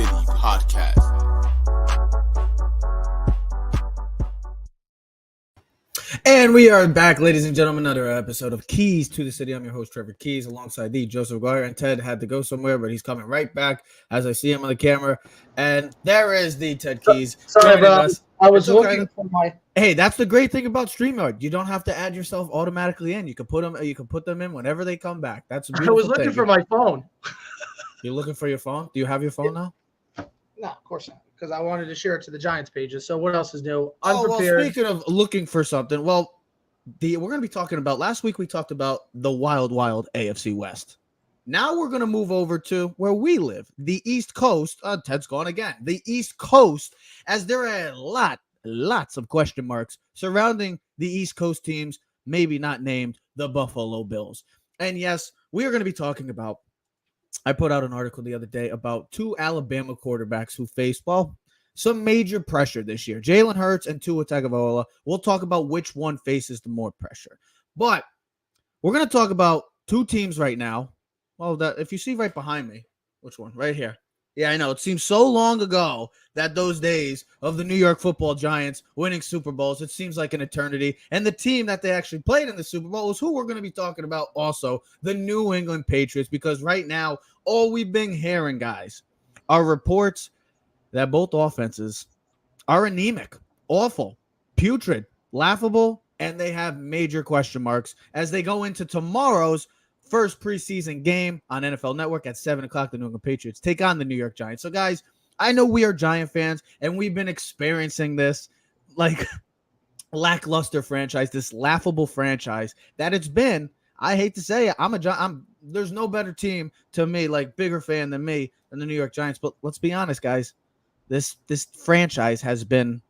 City podcast. And we are back, ladies and gentlemen, another episode of Keys to the City. I'm your host, Trevor Keys, alongside the Joseph Garner. And Ted had to go somewhere, but he's coming right back as I see him on the camera. And there is the Ted Keys. Sorry, bro. I was okay. looking for my. Hey, that's the great thing about StreamYard. You don't have to add yourself automatically in. You can put them in whenever they come back. That's a beautiful I was looking thing. for my phone. You're looking for your phone? Do you have your phone now? No, of course not, because I wanted to share it to the Giants pages. So what else is new? Unprepared. Well, speaking of looking for something, we're going to be talking about, last week we talked about the wild AFC West. Now we're going to move over to where we live, the East Coast. Ted's gone again. The East Coast, as there are lots of question marks surrounding the East Coast teams, maybe not named the Buffalo Bills. And yes, we are going to be talking about, I put out an article the other day about two Alabama quarterbacks who faced, some major pressure this year. Jalen Hurts and Tua Tagovailoa. We'll talk about which one faces the more pressure. But we're going to talk about two teams right now. Well, if you see right behind me, which one? Right here. Yeah, I know. It seems so long ago that those days of the New York Football Giants winning Super Bowls, it seems like an eternity. And the team that they actually played in the Super Bowl is who we're going to be talking about also, the New England Patriots, because right now, all we've been hearing, guys, are reports that both offenses are anemic, awful, putrid, laughable, and they have major question marks as they go into tomorrow's first preseason game on NFL Network at 7 o'clock. The New England Patriots take on the New York Giants. So, guys, I know we are Giant fans, and we've been experiencing this, lackluster franchise, this laughable franchise that it's been. I hate to say it. There's no better team to me, bigger fan than me, than the New York Giants. But let's be honest, guys. This franchise has been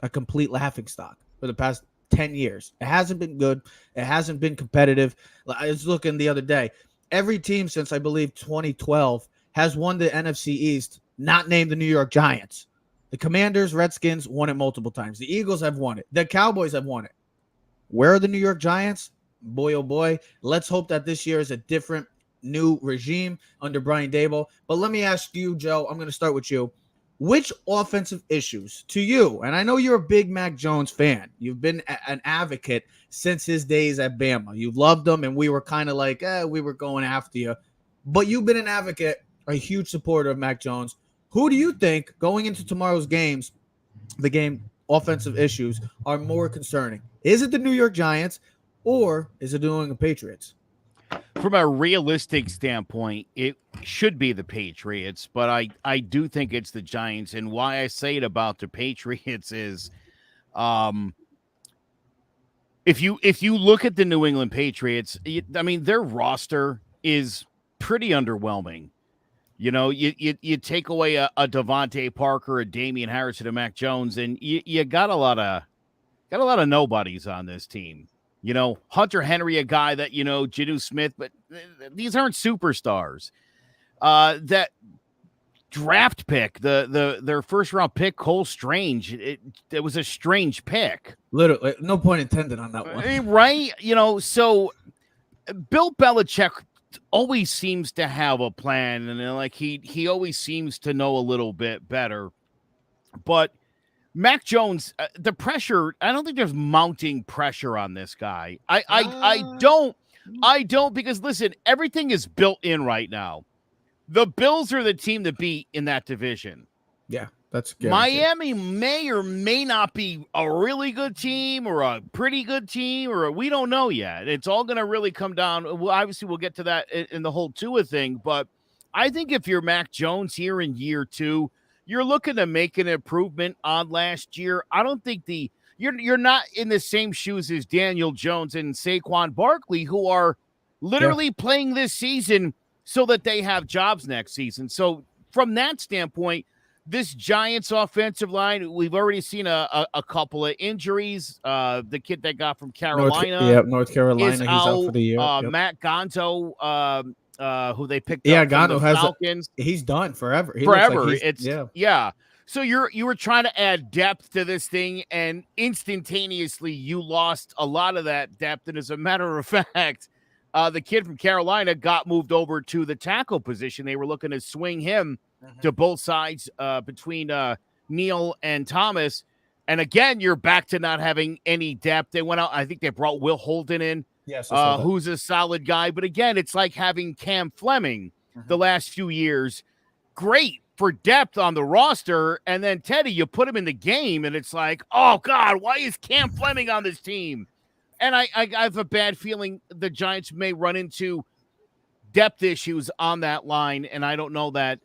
a complete laughingstock for the past 10 years. It hasn't been good. It hasn't been competitive. I was looking the other day. Every team since, I believe, 2012 has won the NFC East, not named the New York Giants. The Commanders, Redskins won it multiple times. The Eagles have won it. The Cowboys have won it. Where are the New York Giants? Boy, oh boy. Let's hope that this year is a different new regime under Brian Daboll. But let me ask you, Joe, I'm going to start with you. Which offensive issues to you, and I know you're a big Mac Jones fan. You've been an advocate since his days at Bama. You've loved him, and we were kind of we were going after you. But you've been an advocate, a huge supporter of Mac Jones. Who do you think, going into tomorrow's games, the game offensive issues are more concerning? Is it the New York Giants, or is it the New England Patriots? From a realistic standpoint, it should be the Patriots, but I do think it's the Giants. And why I say it about the Patriots is, if you look at the New England Patriots, their roster is pretty underwhelming. You take away a Devontae Parker, a Damian Harris, and a Mac Jones, and you got a lot of nobodies on this team. Hunter Henry, a guy that, Janu Smith, but these aren't superstars. That draft pick, their first round pick, Cole Strange, it was a strange pick. Literally, no point intended on that one. Right? So Bill Belichick always seems to have a plan, and he always seems to know a little bit better. But Mac Jones, the pressure, I don't think there's mounting pressure on this guy. I don't, because listen, everything is built in right now. The Bills are the team to beat in that division. Yeah, that's guaranteed. Miami may or may not be a really good team or a pretty good team, or we don't know yet. It's all going to really come down. Well, obviously, we'll get to that in the whole Tua thing, but I think if you're Mac Jones here in year 2, you're looking to make an improvement on last year. I don't think you're not in the same shoes as Daniel Jones and Saquon Barkley, who are literally playing this season so that they have jobs next season. So from that standpoint, this Giants offensive line, we've already seen a couple of injuries. The kid that got from Carolina, North Carolina, he's out for the year. Matt Gonzo, who they picked up from the Falcons. He's done forever. So you were trying to add depth to this thing, and instantaneously you lost a lot of that depth. And as a matter of fact, the kid from Carolina got moved over to the tackle position. They were looking to swing him to both sides between Neal and Thomas. And again, you're back to not having any depth. They went out. I think they brought Will Holden in, Yes, who's a solid guy. But again, it's like having Cam Fleming the last few years. Great for depth on the roster. And then Teddy, you put him in the game, and it's like, oh, God, why is Cam Fleming on this team? And I have a bad feeling the Giants may run into depth issues on that line, and I don't know that.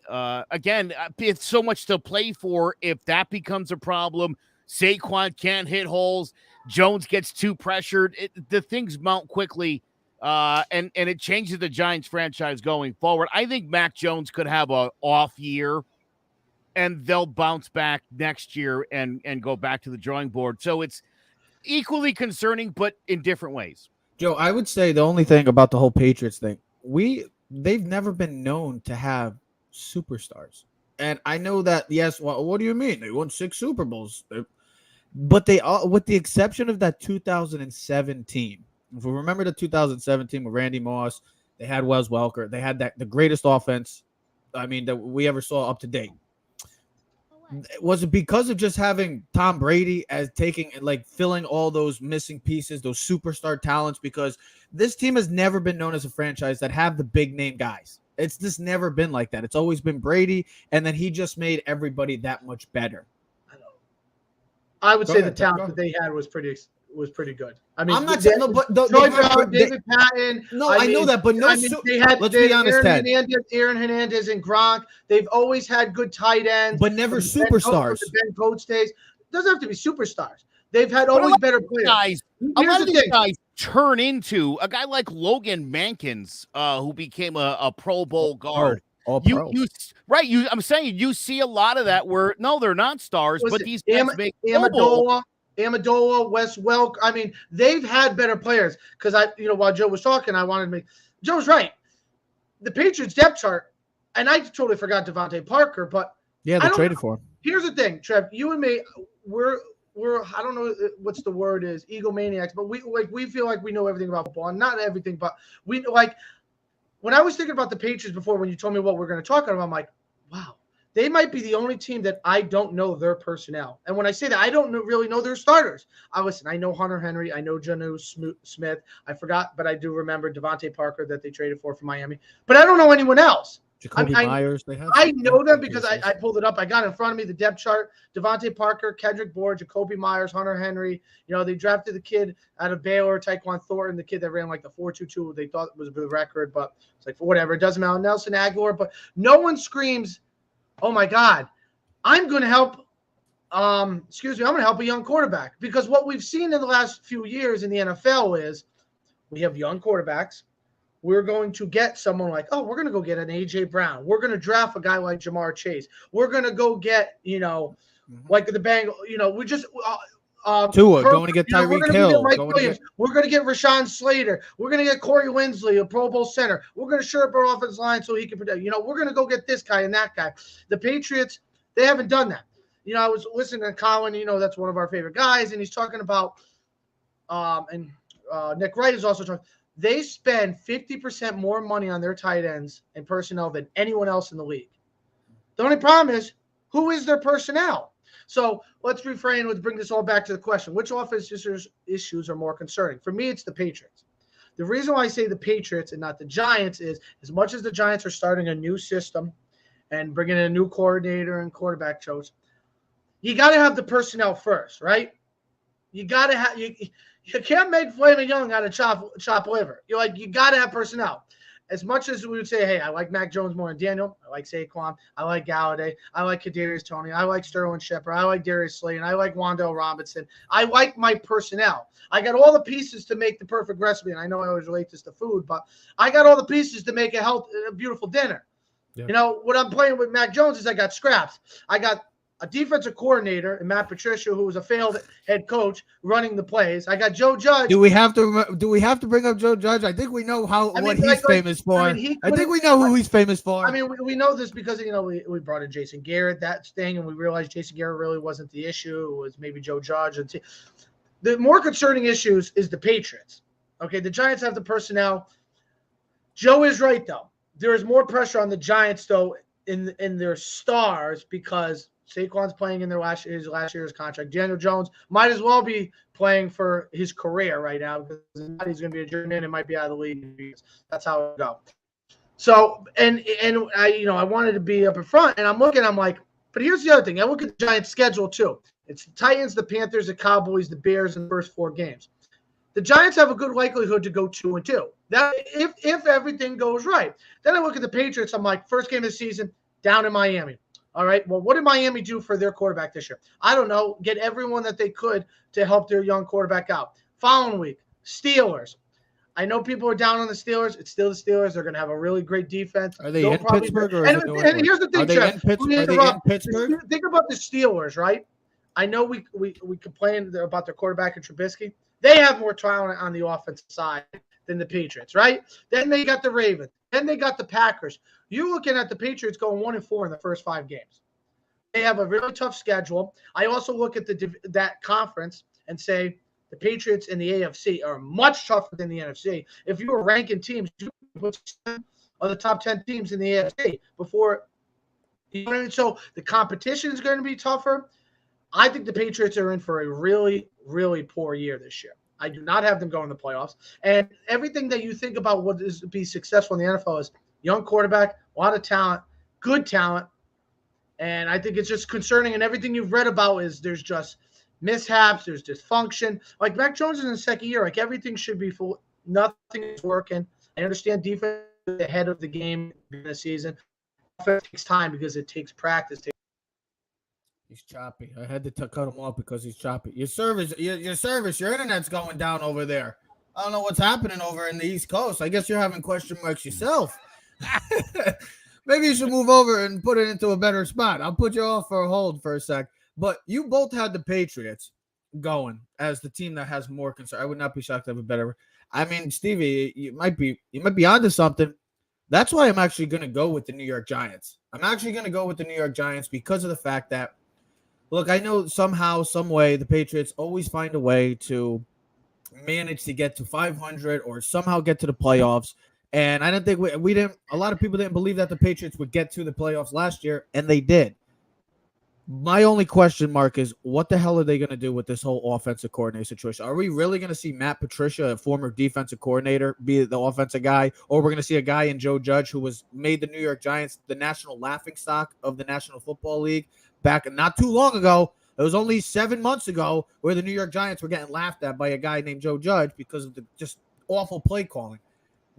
Again, it's so much to play for. If that becomes a problem, Saquon can't hit holes, Jones gets too pressured, the things mount quickly, and it changes the Giants franchise going forward. I think Mac Jones could have an off year, and they'll bounce back next year and go back to the drawing board. So it's equally concerning, but in different ways. Joe, I would say the only thing about the whole Patriots thing, they've never been known to have superstars. And I know that, yes, well, what do you mean? They won 6 Super Bowls. But they all, with the exception of that 2007 team, if we remember the 2007 team with Randy Moss, they had Wes Welker, they had the greatest offense, that we ever saw up to date. Was it because of just having Tom Brady as filling all those missing pieces, those superstar talents? Because this team has never been known as a franchise that have the big name guys. It's just never been like that. It's always been Brady, and then he just made everybody that much better. I would say the talent that they had was pretty good. I mean, I'm not saying Troy Brown, David Patton. No, I know that, but they had. Let's be honest, Aaron Hernandez and Gronk. They've always had good tight ends, but never superstars. Ben Coates days. It doesn't have to be superstars. They've had always better players. A lot of these guys turn into a guy like Logan Mankins, who became a Pro Bowl guard. I'm saying you see a lot of that where they're not stars, but these guys make Amendola, Wes Welk. I mean, they've had better players. Because while Joe was talking, I wanted to make Joe's right. The Patriots depth chart, and I totally forgot Devontae Parker, but yeah, they traded for him. Here's the thing, Trev. You and me, we're I don't know what's the word is, egomaniacs, but we feel like we know everything about football, and not everything, but we like. When I was thinking about the Patriots before, when you told me what we're going to talk about, I'm like, wow, they might be the only team that I don't know their personnel. And when I say that, I don't really know their starters. I know Hunter Henry. I know Jonnu Smith. I forgot, but I do remember Devontae Parker that they traded for Miami. But I don't know anyone else. Jacoby Myers. I know them because I pulled it up. I got in front of me the depth chart. Devontae Parker, Kendrick Bourne, Jacoby Myers, Hunter Henry. They drafted the kid out of Baylor, Tyquan Thornton, the kid that ran like the 4.22. They thought was the record, but it's like, whatever. It doesn't matter. Nelson Aguilar, but no one screams, oh my God, I'm going to help. I'm going to help a young quarterback, because what we've seen in the last few years in the NFL is we have young quarterbacks. We're going to get someone like, we're going to go get an A.J. Brown. We're going to draft a guy like Jamar Chase. We're going to go get, like the Bengals, we just Tua, going to get Tyreek Hill. We're going to get Rashawn Slater. We're going to get Corey Linsley, a Pro Bowl center. We're going to shore up our offensive line so he can protect. We're going to go get this guy and that guy. The Patriots, they haven't done that. I was listening to Colin, that's one of our favorite guys, and he's talking about, and Nick Wright is also talking. They spend 50% more money on their tight ends and personnel than anyone else in the league. The only problem is, who is their personnel? So let's refrain. Let's bring this all back to the question. Which offense issues are more concerning? For me, it's the Patriots. The reason why I say the Patriots and not the Giants is, as much as the Giants are starting a new system and bringing in a new coordinator and quarterback coach, you got to have the personnel first, right? You got to have you can't make Flaming Young out of chop liver. You got to have personnel. As much as we would say, hey, I like Mac Jones more than Daniel, I like Saquon, I like Galladay, I like Kadarius Toney, I like Sterling Shepard, I like Darius Slay, and I like Wan'Dale Robinson. I like my personnel. I got all the pieces to make the perfect recipe, and I know I always relate this to food, but I got all the pieces to make a beautiful dinner. Yeah. What I'm playing with Mac Jones is I got scraps. I got a defensive coordinator and Matt Patricia, who was a failed head coach, running the plays. I got Joe Judge. Do we have to bring up Joe Judge? I think we know what he's famous for. I think we know who he's famous for. I mean, we know this because we brought in Jason Garrett, that thing, and we realized Jason Garrett really wasn't the issue. It was maybe Joe Judge. And the more concerning issues is the Patriots. Okay, the Giants have the personnel. Joe is right though. There is more pressure on the Giants though. in their stars because Saquon's playing in his last year's contract. Daniel Jones might as well be playing for his career right now because he's going to be a journeyman and might be out of the league. That's how it go. So and I wanted to be up in front, and I'm like, but here's the other thing. I look at the Giants' schedule too. It's the Titans, the Panthers, the Cowboys, the Bears in the first 4 games. The Giants have a good likelihood to go 2-2. That if everything goes right. Then I look at the Patriots. I'm like, first game of the season down in Miami. All right. Well, what did Miami do for their quarterback this year? I don't know. Get everyone that they could to help their young quarterback out. Following week, Steelers. I know people are down on the Steelers. It's still the Steelers. They're going to have a really great defense. Are they in Pittsburgh or is it New England? And here's the thing, Are they Jeff. in Pittsburgh? Think about the Steelers, right? I know we complain about their quarterback and Trubisky. They have more talent on the offensive side than the Patriots, right? Then they got the Ravens. Then they got the Packers. You're looking at the Patriots going 1-4 in the first 5 games. They have a really tough schedule. I also look at that conference and say the Patriots in the AFC are much tougher than the NFC. If you were ranking teams, you would put on the top 10 teams in the AFC before. You know what I mean? So the competition is going to be tougher. I think the Patriots are in for a really, really poor year this year. I do not have them going to the playoffs. And everything that you think about what is to be successful in the NFL is young quarterback, a lot of talent, good talent. And I think it's just concerning. And everything you've read about is there's just mishaps, there's dysfunction. Like Mac Jones is in the second year. Like everything should be full. Nothing is working. I understand defense is ahead of the game in the season. Offense takes time because it takes practice. He's choppy. I had to cut him off because he's choppy. Your internet's going down over there. I don't know what's happening over in the East Coast. I guess you're having question marks yourself. Maybe you should move over and put it into a better spot. I'll put you off for a hold for a sec. But you both had the Patriots going as the team that has more concern. I would not be shocked to have a better. I mean, Stevie, you might be onto something. That's why I'm actually going to go with the New York Giants. I'm actually going to go with the New York Giants because of the fact that, look, I know somehow, some way, the Patriots always find a way to manage to get to 500 or somehow get to the playoffs. And I don't think we didn't. A lot of people didn't believe that the Patriots would get to the playoffs last year, and they did. My only question mark is, what the hell are they going to do with this whole offensive coordinator situation? Are we really going to see Matt Patricia, a former defensive coordinator, be the offensive guy, or we're going to see a guy in Joe Judge who was made the New York Giants the national laughingstock of the National Football League back not too long ago? It was only 7 months ago where the New York Giants were getting laughed at by a guy named Joe Judge because of the just awful play calling.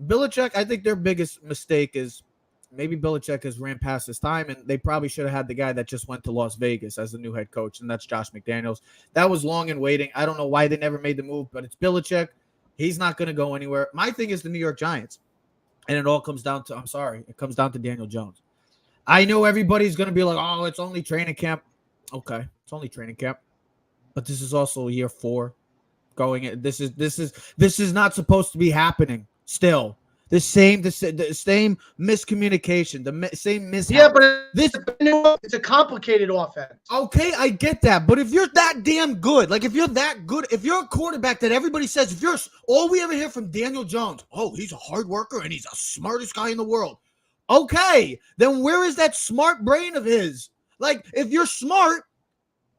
Belichick, I think their biggest mistake is maybe Belichick has ran past his time, and they probably should have had the guy that just went to Las Vegas as the new head coach, and that's Josh McDaniels. That was long in waiting. I don't know why they never made the move, but it's Belichick. He's not going to go anywhere. My thing is the New York Giants, and it all comes down to, it comes down to Daniel Jones. I know everybody's going to be like, oh, it's only training camp. Okay, it's only training camp, but this is also year 4 going in. This is not supposed to be happening still. The same miscommunication, the same mishap. Yeah, but it's a complicated offense. Okay, I get that. But if you're that damn good, like if you're that good, if you're a quarterback that everybody says, if you're all we ever hear from Daniel Jones, oh, he's a hard worker and he's the smartest guy in the world. Okay, then where is that smart brain of his? Like, if you're smart,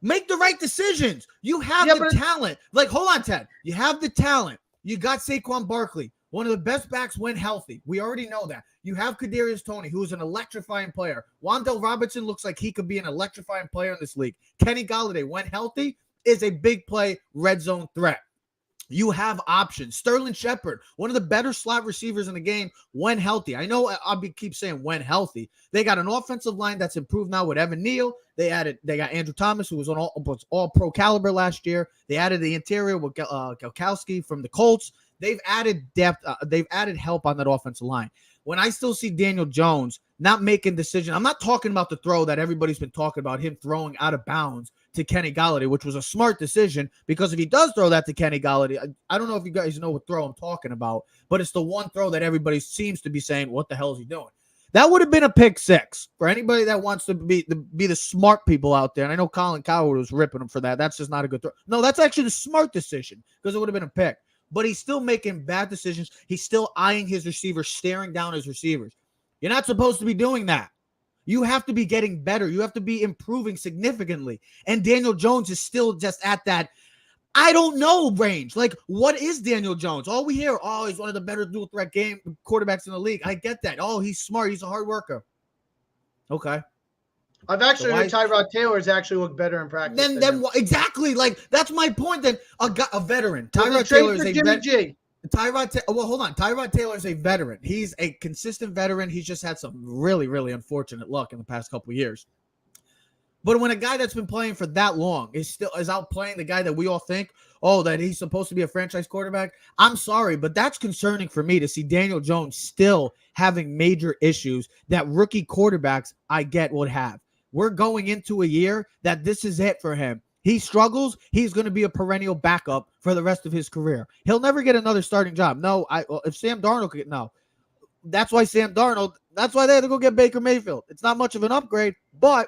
make the right decisions. You have the talent. Like, hold on, Ted. You have the talent. You got Saquon Barkley, one of the best backs when healthy. We already know that. You have Kadarius Toney, who's an electrifying player. Wan'Dale Robinson looks like he could be an electrifying player in this league. Kenny Golladay, when healthy, is a big play red zone threat. You have options. Sterling Shepard, one of the better slot receivers in the game when healthy. I know I'll keep saying when healthy. They got an offensive line that's improved now with Evan Neal. They got Andrew Thomas, who was on all pro caliber last year. They added the interior with Gilkowski from the Colts. They've added depth. They've added help on that offensive line. When I still see Daniel Jones not making decisions, I'm not talking about the throw that everybody's been talking about, him throwing out of bounds to Kenny Golladay, which was a smart decision, because if he does throw that to Kenny Golladay, I don't know if you guys know what throw I'm talking about, but it's the one throw that everybody seems to be saying, what the hell is he doing? That would have been a pick 6 for anybody that wants to be the smart people out there. And I know Colin Cowherd was ripping him for that. That's just not a good throw. No, that's actually the smart decision because it would have been a pick. But he's still making bad decisions. He's still eyeing his receivers, staring down his receivers. You're not supposed to be doing that. You have to be getting better. You have to be improving significantly. And Daniel Jones is still just at that, I don't know, range. Like, what is Daniel Jones? All we hear, oh, he's one of the better dual threat game quarterbacks in the league. I get that. Oh, he's smart. He's a hard worker. Okay. I've actually heard Tyrod Taylor's actually looked better in practice. Then exactly. Like, that's my point. Then a veteran. Tyrod Taylor is a veteran. Well, hold on. Tyrod Taylor is a veteran. He's a consistent veteran. He's just had some really, really unfortunate luck in the past couple of years. But when a guy that's been playing for that long is out playing the guy that we all think, oh, that he's supposed to be a franchise quarterback, I'm sorry, but that's concerning for me to see Daniel Jones still having major issues that rookie quarterbacks I get would have. We're going into a year that this is it for him. He struggles, he's going to be a perennial backup for the rest of his career. He'll never get another starting job. If Sam Darnold could get, no. That's why they had to go get Baker Mayfield. It's not much of an upgrade, but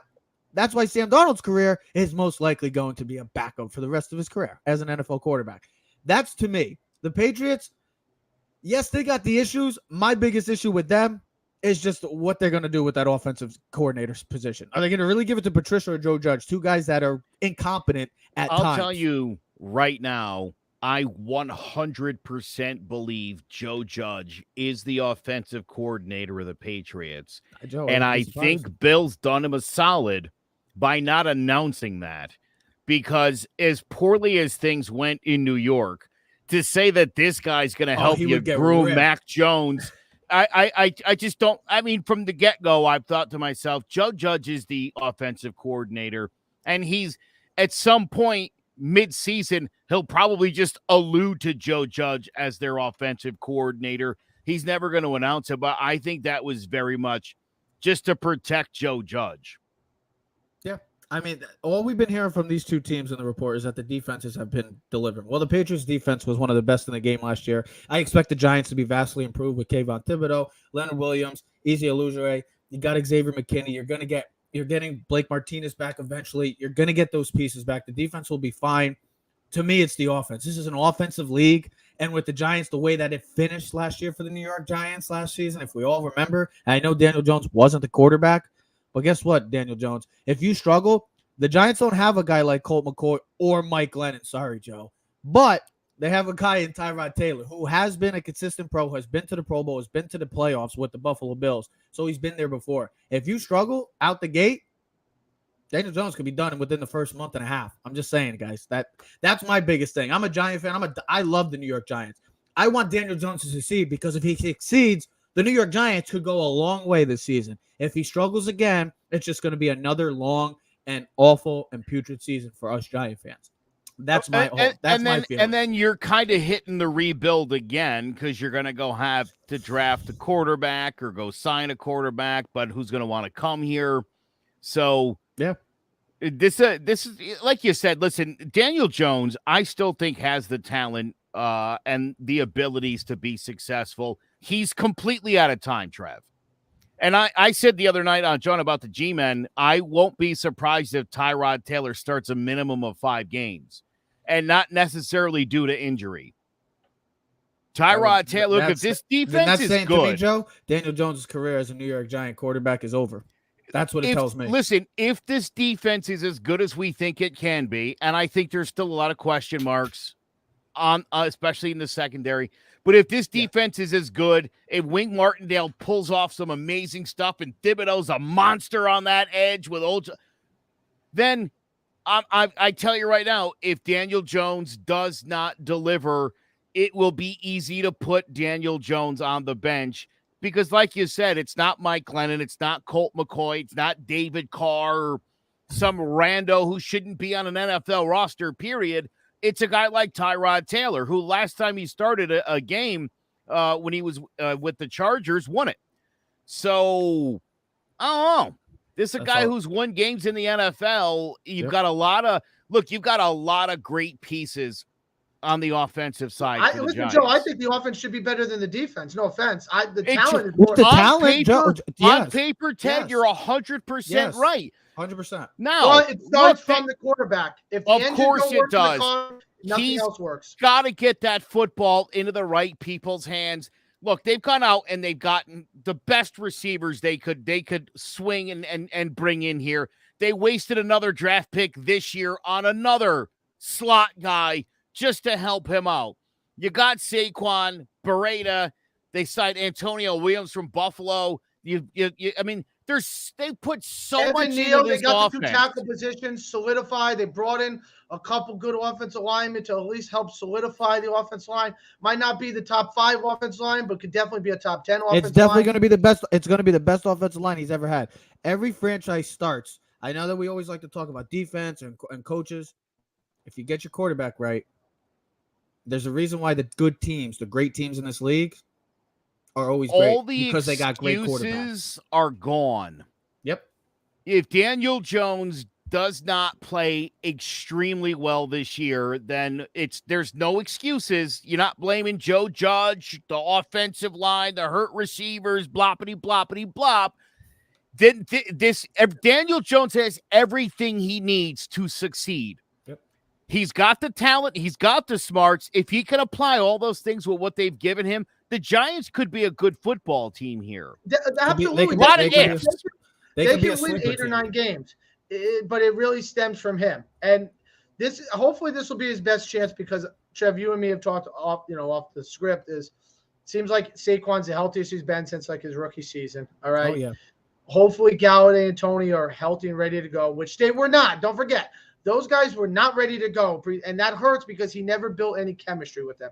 that's why Sam Darnold's career is most likely going to be a backup for the rest of his career as an NFL quarterback. That's, to me, the Patriots, yes, they got the issues. My biggest issue with them is just what they're going to do with that offensive coordinator's position. Are they going to really give it to Patricia or Joe Judge, two guys that are incompetent at times? I'll tell you right now, I 100% believe Joe Judge is the offensive coordinator of the Patriots. And I think Bill's done him a solid by not announcing that, because as poorly as things went in New York, to say that this guy's going to help you groom Mac Jones, I just don't. I mean, from the get-go, I've thought to myself, Joe Judge is the offensive coordinator, and he's at some point mid-season, he'll probably just allude to Joe Judge as their offensive coordinator. He's never going to announce it, but I think that was very much just to protect Joe Judge. Yeah. I mean, all we've been hearing from these two teams in the report is that the defenses have been delivering. Well, the Patriots defense was one of the best in the game last year. I expect the Giants to be vastly improved with Kayvon Thibodeau, Leonard Williams, Easy Aluzere. You got Xavier McKinney. You're getting Blake Martinez back eventually. You're going to get those pieces back. The defense will be fine. To me, it's the offense. This is an offensive league. And with the Giants, the way that it finished last year for the New York Giants last season, if we all remember, and I know Daniel Jones wasn't the quarterback, but guess what, Daniel Jones? If you struggle, the Giants don't have a guy like Colt McCoy or Mike Glennon. Sorry, Joe. But they have a guy in Tyrod Taylor who has been a consistent pro, has been to the Pro Bowl, has been to the playoffs with the Buffalo Bills. So he's been there before. If you struggle out the gate, Daniel Jones could be done within the first month and a half. I'm just saying, guys. That's my biggest thing. I'm a Giant fan. I love the New York Giants. I want Daniel Jones to succeed because if he succeeds, the New York Giants could go a long way this season. If he struggles again, it's just going to be another long and awful and putrid season for us Giant fans. That's my feeling. And then you're kind of hitting the rebuild again because you're going to go have to draft a quarterback or go sign a quarterback, but who's going to want to come here? So yeah, this is like you said. Listen, Daniel Jones, I still think has the talent and the abilities to be successful. He's completely out of time, Trev. And I said the other night on John about the G-Men, I won't be surprised if Tyrod Taylor starts a minimum of 5 games and not necessarily due to injury. Tyrod Taylor, look, if this defense is good. To me, Joe, Daniel Jones' career as a New York Giant quarterback is over. That's what it tells me. Listen, if this defense is as good as we think it can be, and I think there's still a lot of question marks on, especially in the secondary, but if this defense is as good, if Wink Martindale pulls off some amazing stuff and Thibodeau's a monster on that edge with then I tell you right now, if Daniel Jones does not deliver, it will be easy to put Daniel Jones on the bench because, like you said, it's not Mike Glennon, it's not Colt McCoy, it's not David Carr or some rando who shouldn't be on an NFL roster, period. It's a guy like Tyrod Taylor, who last time he started a game when he was with the Chargers, won it. So, I don't know. This is a guy who's won games in the NFL. You've got a lot of great pieces on the offensive side. Listen, Joe, I think the offense should be better than the defense. No offense. The talent is more. On paper, Ted, you're 100% right. 100%. Now, it starts from the quarterback. If the of course it does. Nothing else works. Got to get that football into the right people's hands. look, they've gone out and they've gotten the best receivers they could swing and bring in here. They wasted another draft pick this year on another slot guy just to help him out. You got Saquon, Beretta. They signed Antonio Williams from Buffalo. I mean, they put so much into this they got offense. the 2 tackle positions solidified. They brought in a couple good offensive linemen to at least help solidify the offensive line. Might not be the top 5 offensive line, but could definitely be a top 10 offensive line. It's definitely going to be the best. It's going to be the best offensive line he's ever had. Every franchise starts. I know that we always like to talk about defense and coaches. If you get your quarterback right, there's a reason why the good teams, the great teams in this league, are always great because they got great quarterbacks. All the excuses are gone. Yep. If Daniel Jones does not play extremely well this year, then there's no excuses. You're not blaming Joe Judge, the offensive line, the hurt receivers, bloppity blop. Daniel Jones has everything he needs to succeed. Yep. He's got the talent. He's got the smarts. If he can apply all those things with what they've given him, the Giants could be a good football team here. Absolutely. They can win 8 or 9 games, but it really stems from him. And hopefully this will be his best chance because, Trev, you and me have talked off the script. Seems like Saquon's the healthiest he's been since his rookie season. All right. Oh, yeah. Hopefully Galladay and Tony are healthy and ready to go, which they were not. Don't forget, those guys were not ready to go, and that hurts because he never built any chemistry with them.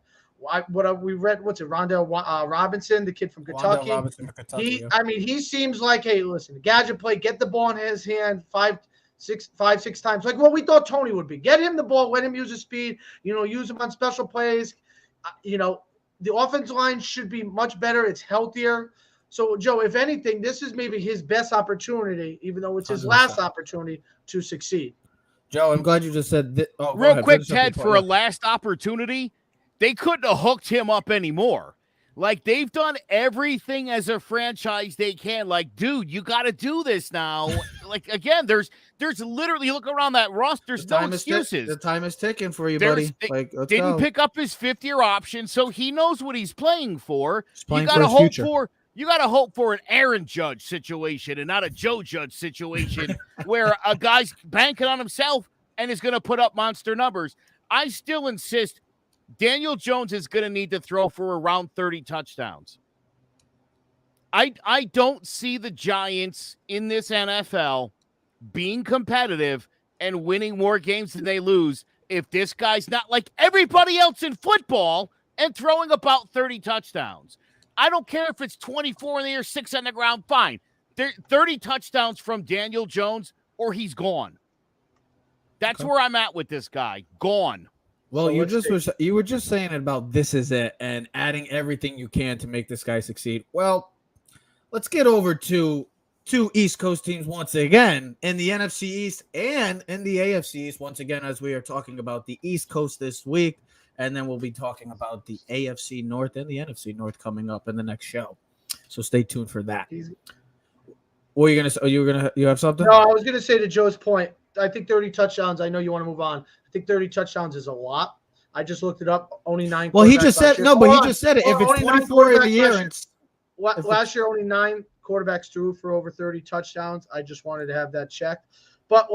We read, Rondell Robinson, the kid from Kentucky. He seems like, hey, listen, gadget play, get the ball in his hand 5-6 times, like what we thought Tony would be. Get him the ball, let him use his speed, use him on special plays. The offensive line should be much better. It's healthier. So, Joe, if anything, this is maybe his best opportunity, even though it's his 100%. Last opportunity to succeed. Joe, I'm glad you just said that. Real quick, Ted, for a last opportunity, they couldn't have hooked him up anymore. Like, they've done everything as a franchise they can. Like, dude, you got to do this now. Like, again, there's literally, you look around that roster, there's no excuses. The time is ticking for you, buddy. Didn't pick up his 5th-year option, so he knows what he's playing for. You got to hope for an Aaron Judge situation and not a Joe Judge situation where a guy's banking on himself and is going to put up monster numbers. I still insist Daniel Jones is going to need to throw for around 30 touchdowns. I don't see the Giants in this NFL being competitive and winning more games than they lose if this guy's not like everybody else in football and throwing about 30 touchdowns. I don't care if it's 24 in the air, 6 on the ground, fine. 30 touchdowns from Daniel Jones or he's gone. That's where I'm at with this guy. Gone. Well, so you were just saying about this is it and adding everything you can to make this guy succeed. Well, let's get over to 2 East Coast teams once again in the NFC East and in the AFC East once again as we are talking about the East Coast this week. And then we'll be talking about the AFC North and the NFC North coming up in the next show. So stay tuned for that. What are you going to say? You have something? No, I was going to say to Joe's point, I think 30 touchdowns. I know you want to move on. I think 30 touchdowns is a lot. I just looked it up. Only 9. Well, he just said it. If it's 24 in the year. Last year, only 9 quarterbacks threw for over 30 touchdowns. I just wanted to have that checked. But,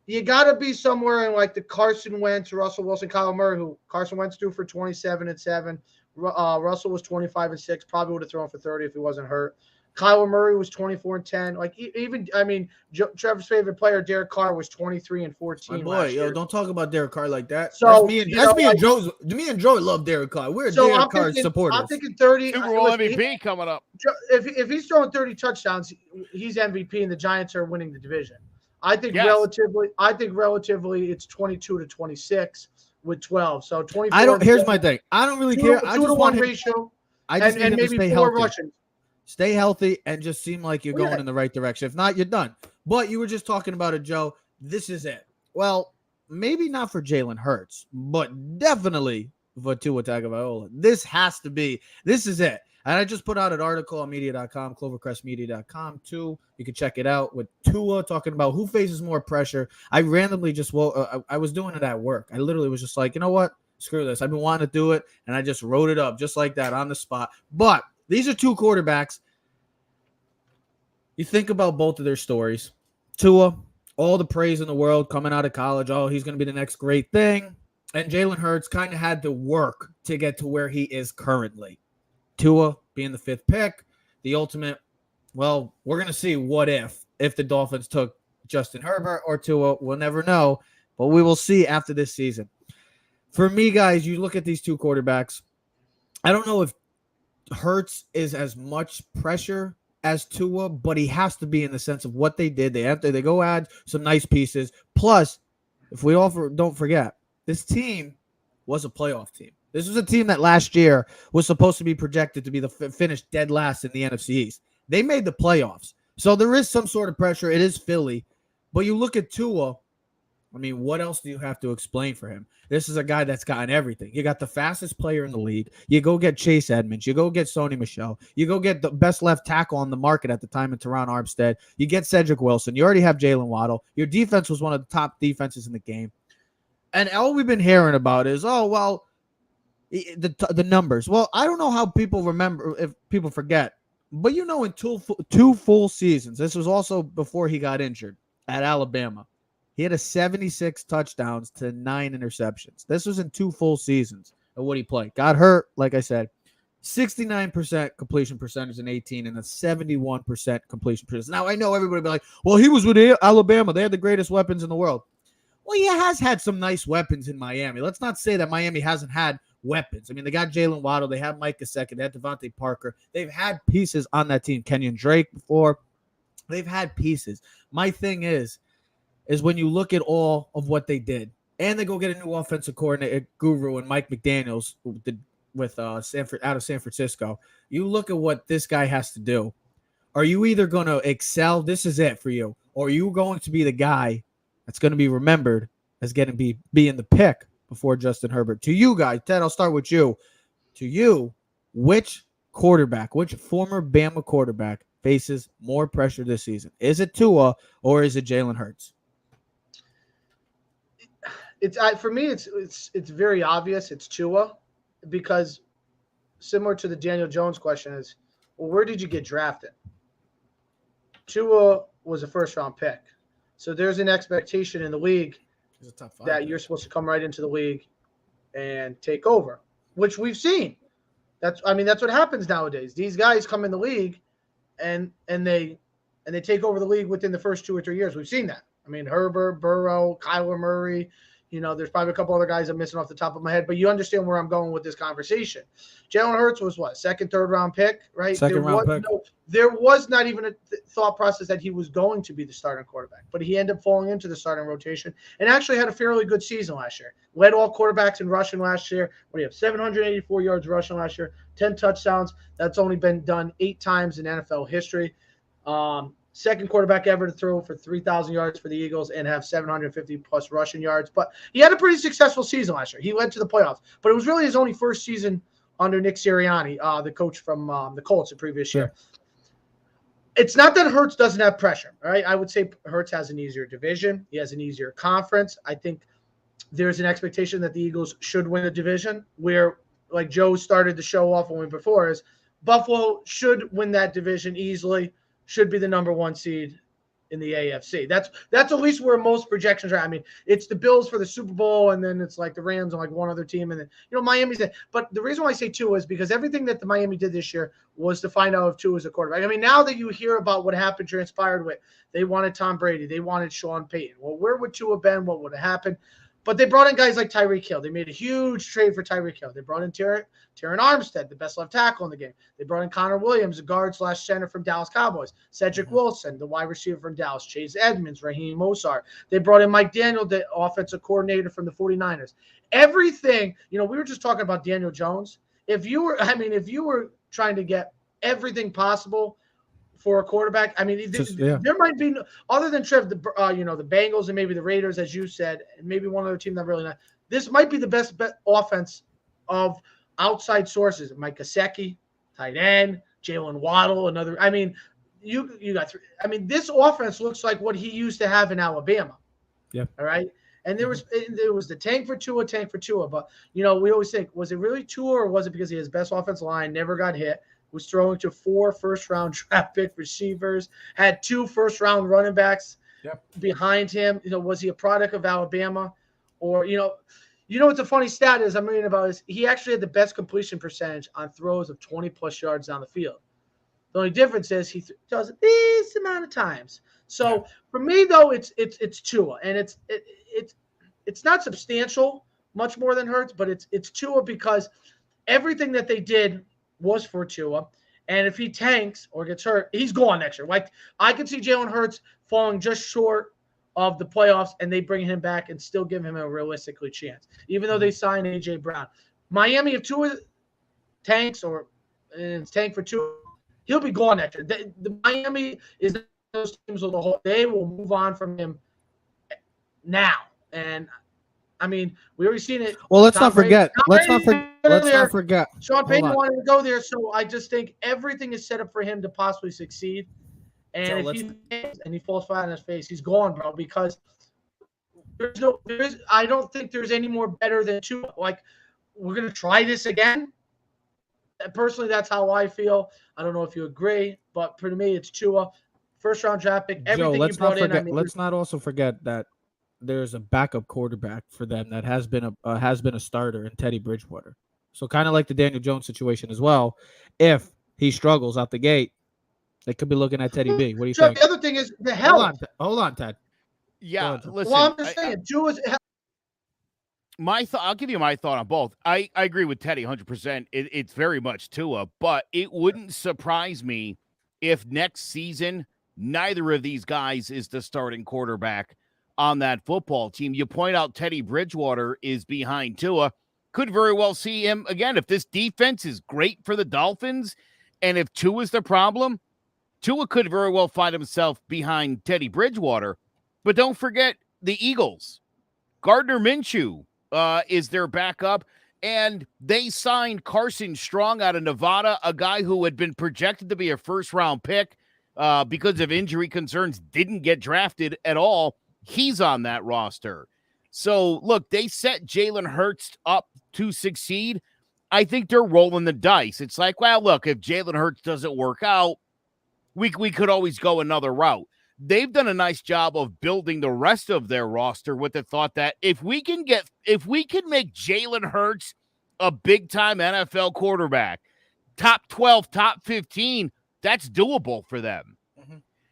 you got to be somewhere in the Carson Wentz, Russell Wilson, Kyler Murray, who Carson Wentz threw for 27-7. Russell was 25-6, probably would have thrown for 30 if he wasn't hurt. Kyler Murray was 24-10. Trevor's favorite player, Derek Carr, was 23-14. My boy, don't talk about Derek Carr like that. So me and Joe love Derek Carr. We're Derek Carr supporters. I'm thinking 30. Super Bowl MVP coming up. If he's throwing 30 touchdowns, he's MVP, and the Giants are winning the division. I think relatively it's 22-26 with 12. So 24. Here's my thing. I don't really care. I just want ratio. I just and need him to maybe stay 4 healthy. Russians. Stay healthy and just seem like you're going in the right direction. If not, you're done. But you were just talking about it, Joe. This is it. Well, maybe not for Jalen Hurts, but definitely for Tua Tagovailoa. This is it. And I just put out an article on media.com, clovercrestmedia.com too. You can check it out with Tua talking about who faces more pressure. I randomly just I was doing it at work. I literally was just like, you know what? screw this. I've been wanting to do it, and I just wrote it up just like that on the spot. But these are two quarterbacks. You think about both of their stories. Tua, all the praise in the world coming out of college. Oh, he's going to be the next great thing. And Jalen Hurts kind of had to work to get to where he is currently. Tua being the 5th pick, the ultimate, well, we're going to see what if the Dolphins took Justin Herbert or Tua. We'll never know, but we will see after this season. For me, guys, you look at these two quarterbacks. I don't know if Hurts is as much pressure as Tua, but he has to be in the sense of what they did. They go add some nice pieces. Plus, if we all don't forget, this team was a playoff team. This was a team that last year was supposed to be projected to be the finish dead last in the NFC East. They made the playoffs. So there is some sort of pressure. It is Philly. But you look at Tua, I mean, what else do you have to explain for him? This is a guy that's gotten everything. You got the fastest player in the league. You go get Chase Edmonds. You go get Sony Michel. You go get the best left tackle on the market at the time in Teron Armstead. You get Cedric Wilson. You already have Jalen Waddle. Your defense was one of the top defenses in the game. And all we've been hearing about is, oh, well, the numbers. Well, I don't know how people remember, if people forget. But in two full seasons, this was also before he got injured at Alabama. He had 76 touchdowns to 9 interceptions. This was in 2 full seasons of what he played. Got hurt, like I said. 69% completion percentage in 18 and a 71% completion percentage. Now, I know everybody will be like, well, he was with Alabama. They had the greatest weapons in the world. Well, he has had some nice weapons in Miami. Let's not say that Miami hasn't had weapons. I mean, they got Jalen Waddle. They have Mike Gesicki. They had Devontae Parker. They've had pieces on that team. Kenyon Drake before. They've had pieces. My thing is when you look at all of what they did, and they go get a new offensive coordinator guru and Mike McDaniels with Stanford out of San Francisco. You look at what this guy has to do. Are you either going to excel? This is it for you, or are you going to be the guy that's going to be remembered as getting be in the pick before Justin Herbert? To you guys, Ted, I'll start with you. To you, which former Bama quarterback faces more pressure this season? Is it Tua or is it Jalen Hurts? For me, it's very obvious. It's Tua, because similar to the Daniel Jones question is, well, where did you get drafted? Tua was a first-round pick, so there's an expectation in the league He's a top 5 that pick. you're supposed to come right into the league and take over, which we've seen. That's what happens nowadays. These guys come in the league, and they take over the league within the first 2 or 3 years. We've seen that. I mean, Herbert, Burrow, Kyler Murray. There's probably a couple other guys I'm missing off the top of my head, but you understand where I'm going with this conversation. Jalen Hurts was what, 2nd, 3rd round pick, right? Second round pick. There was not even a thought process that he was going to be the starting quarterback, but he ended up falling into the starting rotation and actually had a fairly good season last year. Led all quarterbacks in rushing last year. What do you have? 784 yards rushing last year, 10 touchdowns. That's only been done 8 times in NFL history. Second quarterback ever to throw for 3,000 yards for the Eagles and have 750-plus rushing yards. But he had a pretty successful season last year. He led to the playoffs. But it was really his only first season under Nick Sirianni, the coach from the Colts the previous year. It's not that Hurts doesn't have pressure, right? I would say Hurts has an easier division. He has an easier conference. I think there's an expectation that the Eagles should win a division where, like Joe started the show off when we before, is Buffalo should win that division easily. Should be the number 1 seed in the AFC. That's at least where most projections are. I mean, it's the Bills for the Super Bowl, and then it's like the Rams and like one other team, and then Miami's there. But the reason why I say Tua is because everything that the Miami did this year was to find out if Tua is a quarterback. I mean, now that you hear about what happened, transpired with, they wanted Tom Brady, they wanted Sean Payton. Well, where would Tua been? What would have happened? But they brought in guys like Tyreek Hill. They made a huge trade for Tyreek Hill. They brought in Teron Armstead, the best left tackle in the game. They brought in Connor Williams, a guard/center from Dallas Cowboys. Cedric Wilson, the wide receiver from Dallas. Chase Edmonds, Raheem Mostert. They brought in Mike Daniel, the offensive coordinator from the 49ers. Everything, we were just talking about Daniel Jones. If you were trying to get everything possible for a quarterback, I mean, there might be, other than Trev, the Bengals and maybe the Raiders, as you said, and maybe one other team that really not. This might be the best offense of outside sources. Mike Gesicki, tight end, Jalen Waddle, another. I mean, you got 3. I mean, this offense looks like what he used to have in Alabama. Yeah. All right. And there was the tank for Tua. But, we always think, was it really Tua or was it because he has best offensive line, never got hit, was throwing to 4 first-round draft pick receivers, had 2 first-round running backs behind him? Was he a product of Alabama? Or, what's a funny stat is I'm reading about is he actually had the best completion percentage on throws of 20-plus yards down the field. The only difference is he does it this amount of times. So for me, though, it's Tua, and it's not substantial, much more than Hurts, but it's Tua because everything that they did was for Tua, and if he tanks or gets hurt, he's gone next year. Like I could see Jalen Hurts falling just short of the playoffs, and they bring him back and still give him a realistically chance, even though they signed A.J. Brown. Miami, if Tua tanks or it's tank for Tua, he'll be gone next year. The Miami is those teams with the whole. They will move on from him now, and I mean we already seen it. Well, let's not forget. Let's not forget. Sean Payton wanted to go there, so I just think everything is set up for him to possibly succeed. And if he falls flat on his face, he's gone, bro. Because I don't think there's any more better than Tua. Like we're gonna try this again. Personally, that's how I feel. I don't know if you agree, but for me, it's Tua, first-round draft pick. Everything Joe, let's not also forget that there's a backup quarterback for them that has been a starter in Teddy Bridgewater. So kind of like the Daniel Jones situation as well. If he struggles out the gate, they could be looking at Teddy B. What do you think? The other thing is the health. Hold on, Ted. Yeah, listen. Well, I'm just saying, Tua's. I'll give you my thought on both. I agree with Teddy 100%. It's very much Tua, but it wouldn't surprise me if next season neither of these guys is the starting quarterback on that football team. You point out Teddy Bridgewater is behind Tua. Could very well see him again. If this defense is great for the Dolphins and if Tua is the problem, Tua could very well find himself behind Teddy Bridgewater. But don't forget the Eagles. Gardner Minshew is their backup, and they signed Carson Strong out of Nevada, a guy who had been projected to be a first-round pick because of injury concerns, didn't get drafted at all. He's on that roster. So, look, they set Jalen Hurts up to succeed. I think they're rolling the dice. It's like, well, look, if Jalen Hurts doesn't work out, we could always go another route. They've done a nice job of building the rest of their roster with the thought that if we can make Jalen Hurts a big-time NFL quarterback, top 12, top 15, that's doable for them.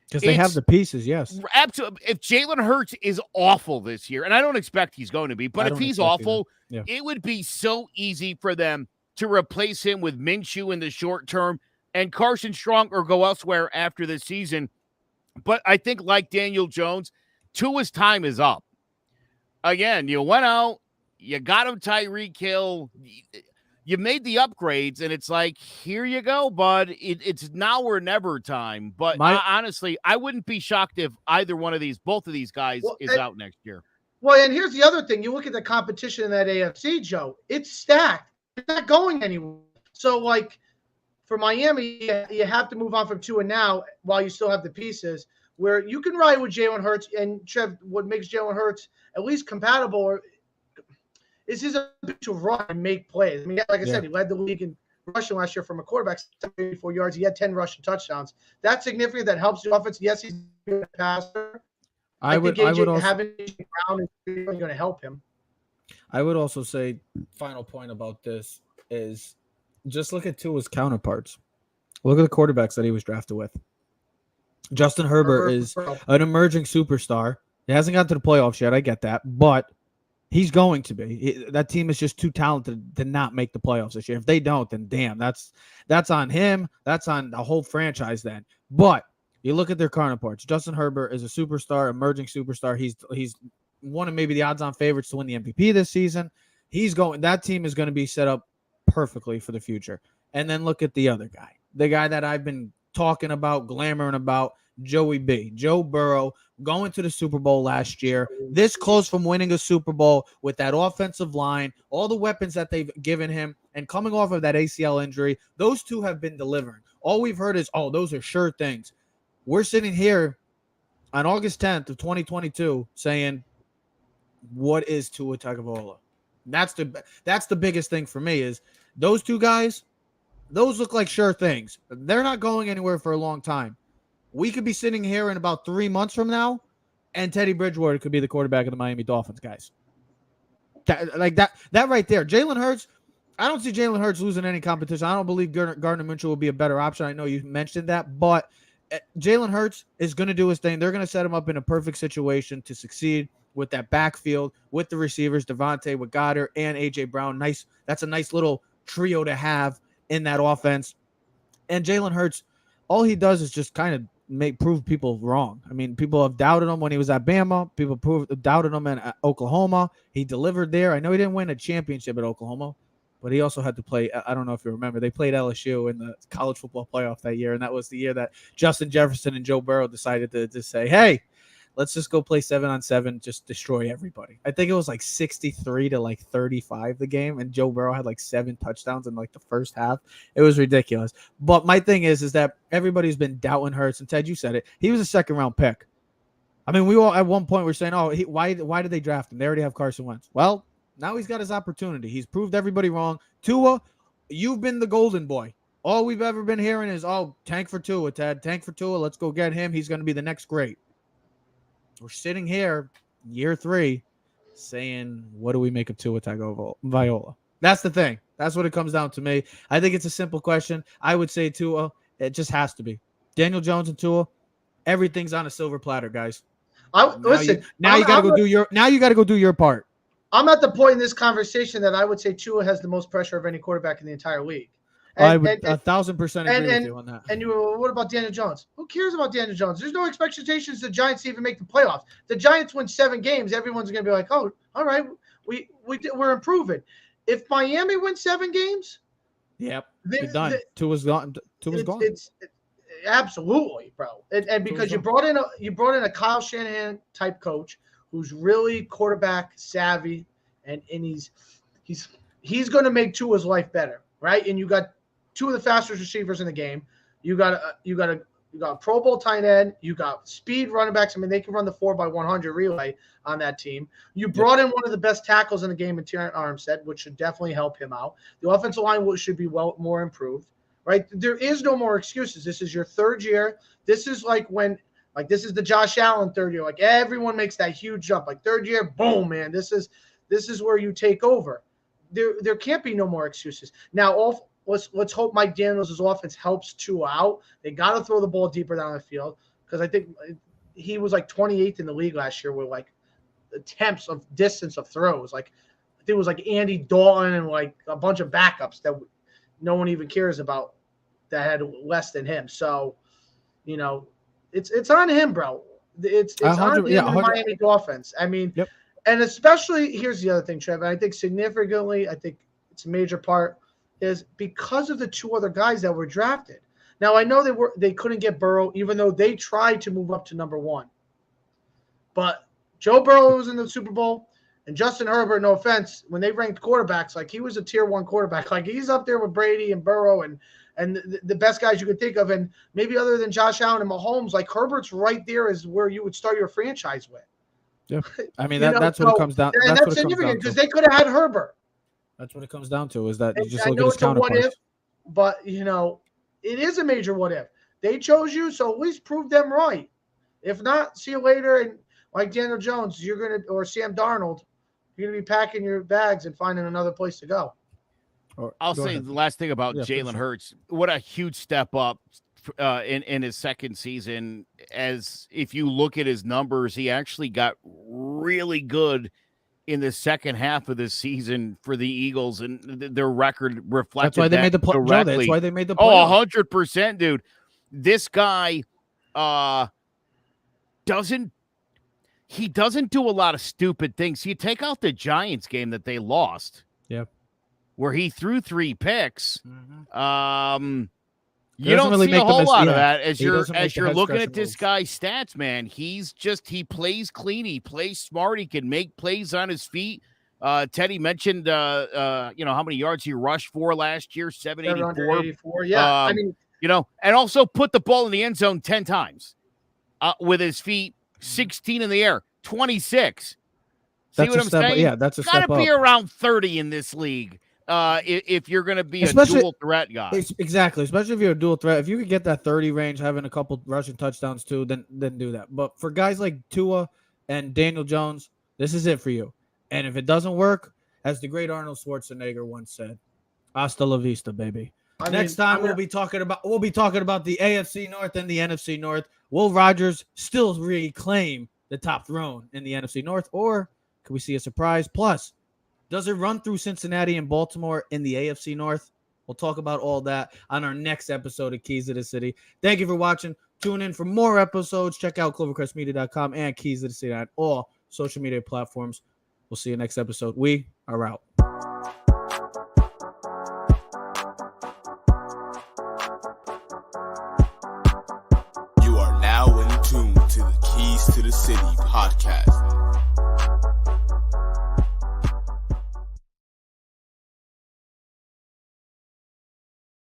Because they have the pieces, yes. Absolutely. If Jalen Hurts is awful this year, and I don't expect he's going to be, but if he's awful, it would be so easy for them to replace him with Minshew in the short term and Carson Strong or go elsewhere after this season. But I think like Daniel Jones, Tua's time is up. Again, you went out, you got him Tyreek Hill, you made the upgrades, and it's like, here you go, bud. It's now or never time. But honestly, I wouldn't be shocked if both of these guys is out next year. Well, and here's the other thing. You look at the competition in that AFC, Joe. It's stacked. It's not going anywhere. So, like, for Miami, you have to move on from Tua now while you still have the pieces where you can ride with Jalen Hurts. And Trev, what makes Jalen Hurts at least compatible is his ability to run and make plays. I mean, like I said, he led the league in rushing last year from a quarterback, 74 yards. He had 10 rushing touchdowns. That's significant. That helps the offense. Yes, he's a passer. I would also having Brown is really going to help him. I would also say, final point about this is just look at Tua's counterparts. Look at the quarterbacks that he was drafted with. Justin Herbert is an emerging superstar. He hasn't gotten to the playoffs yet. I get that, but he's going to be. That team is just too talented to not make the playoffs this year. If they don't, then damn, that's on him. That's on the whole franchise then. But you look at their counterparts. Justin Herbert is a superstar, emerging superstar. He's one of maybe the odds-on favorites to win the MVP this season. That team is going to be set up perfectly for the future. And then look at the other guy, the guy that I've been talking about, glamoring about, Joey B. Joe Burrow going to the Super Bowl last year, this close from winning a Super Bowl with that offensive line, all the weapons that they've given him, and coming off of that ACL injury, those two have been delivering. All we've heard is, oh, those are sure things. We're sitting here on August 10th of 2022 saying what is Tua Tagovailoa? That's the biggest thing for me is those two guys. Those look like sure things. They're not going anywhere for a long time. We could be sitting here in about 3 months from now, and Teddy Bridgewater could be the quarterback of the Miami Dolphins, guys. That right there. Jalen Hurts, I don't see Jalen Hurts losing any competition. I don't believe Gardner Minshew will be a better option. I know you mentioned that, but Jalen Hurts is going to do his thing. They're going to set him up in a perfect situation to succeed with that backfield, with the receivers, Devontae, with Goddard, and A.J. Brown. Nice. That's a nice little trio to have in that offense. And Jalen Hurts, all he does is just kind of prove people wrong. I mean, people have doubted him when he was at Bama. People doubted him in Oklahoma. He delivered there. I know he didn't win a championship at Oklahoma, but he also had to play. I don't know if you remember. They played LSU in the college football playoff that year, and that was the year that Justin Jefferson and Joe Burrow decided to say, hey, let's just go play 7-on-7, just destroy everybody. I think it was like 63 to like 35 the game, and Joe Burrow had like 7 touchdowns in like the first half. It was ridiculous. But my thing is that everybody's been doubting Hurts, and Ted, you said it. He was a second-round pick. I mean, we all at one point were saying, oh, why did they draft him? They already have Carson Wentz. Well, now he's got his opportunity. He's proved everybody wrong. Tua, you've been the golden boy. All we've ever been hearing is, oh, tank for Tua, Ted. Tank for Tua. Let's go get him. He's going to be the next great. We're sitting here, year 3, saying, what do we make of Tua Tagovailoa? That's the thing. That's what it comes down to me. I think it's a simple question. I would say Tua. It just has to be. Daniel Jones and Tua, everything's on a silver platter, guys. Now you got to go do your part. I'm at the point in this conversation that I would say Tua has the most pressure of any quarterback in the entire league. I would 1,000% agree with you on that. And what about Daniel Jones? Who cares about Daniel Jones? There's no expectations the Giants to even make the playoffs. The Giants win 7 games. Everyone's going to be like, oh, all right, we're improving. If Miami wins 7 games, yep, you're done. Tua's gone. It's absolutely, bro. And because you brought in a Kyle Shanahan type coach who's really quarterback savvy, and he's going to make Tua's life better, right? And you got 2 of the fastest receivers in the game. You got a Pro Bowl tight end. You got speed running backs. I mean, they can run the 4x100 relay on that team. You brought in one of the best tackles in the game in Terrence Armstead, which should definitely help him out. The offensive line should be more improved, right? There is no more excuses. This is your 3rd year. This is this is the Josh Allen 3rd year. Like, everyone makes that huge jump. Like, 3rd year, boom, man. This is where you take over. There can't be no more excuses. Now, let's hope Mike Daniels' offense helps Tua out. They got to throw the ball deeper down the field, because I think he was like 28th in the league last year with like attempts of distance of throws. Like, I think it was like Andy Dalton and like a bunch of backups that no one even cares about that had less than him. So, it's on him, bro. It's on him in the Miami offense. I mean, yep. And especially, here's the other thing, Trev, and I think significantly, I think it's a major part, is because of the 2 other guys that were drafted. Now, I know they couldn't get Burrow, even though they tried to move up to number 1. But Joe Burrow was in the Super Bowl, and Justin Herbert, no offense, when they ranked quarterbacks, like, he was a tier 1 quarterback. Like, he's up there with Brady and Burrow and the best guys you could think of. And maybe other than Josh Allen and Mahomes, like, Herbert's right there is where you would start your franchise with. Yeah, I mean, that's what it comes down. And that's significant, because they could have had Herbert. That's what it comes down to, is that you just I look know at his it's a what counterparts. if, but it is a major what if. They chose you, so at least prove them right. If not, see you later. And like Daniel Jones, or Sam Darnold, you're gonna be packing your bags and finding another place to go. I'll say the last thing about Jalen Hurts. What a huge step up in his second season. As if you look at his numbers, he actually got really good in the second half of this season for the Eagles, and their record reflected that's why they made the directly. That's why they made the playoffs. 100%, dude. This guy doesn't do a lot of stupid things. You take out the Giants game that they lost. Yep. Where he threw 3 picks. Mm-hmm. You don't really see a whole lot of that as you're looking at this guy's stats, man. He plays clean, he plays smart, he can make plays on his feet. Teddy mentioned how many yards he rushed for last year, 784. Yeah. And also put the ball in the end zone 10 times with his feet, 16 in the air, 26. See what I'm saying? Yeah, that's a Got step to be up. around 30 in this league if you're going to be Especially- a dual threat guy. Exactly, especially if you're a dual threat. If you could get that 30 range, having a couple rushing touchdowns too, then do that. But for guys like Tua and Daniel Jones, this is it for you. And if it doesn't work, as the great Arnold Schwarzenegger once said, "Hasta la vista, baby." Next time we'll be talking about the AFC North and the NFC North. Will Rodgers still reclaim the top throne in the NFC North, or could we see a surprise? Plus, does it run through Cincinnati and Baltimore in the AFC North? We'll talk about all that on our next episode of Keys to the City. Thank you for watching. Tune in for more episodes. Check out clovercrestmedia.com and Keys to the City on all social media platforms. We'll see you next episode. We are out. You are now in tune to the Keys to the City podcast.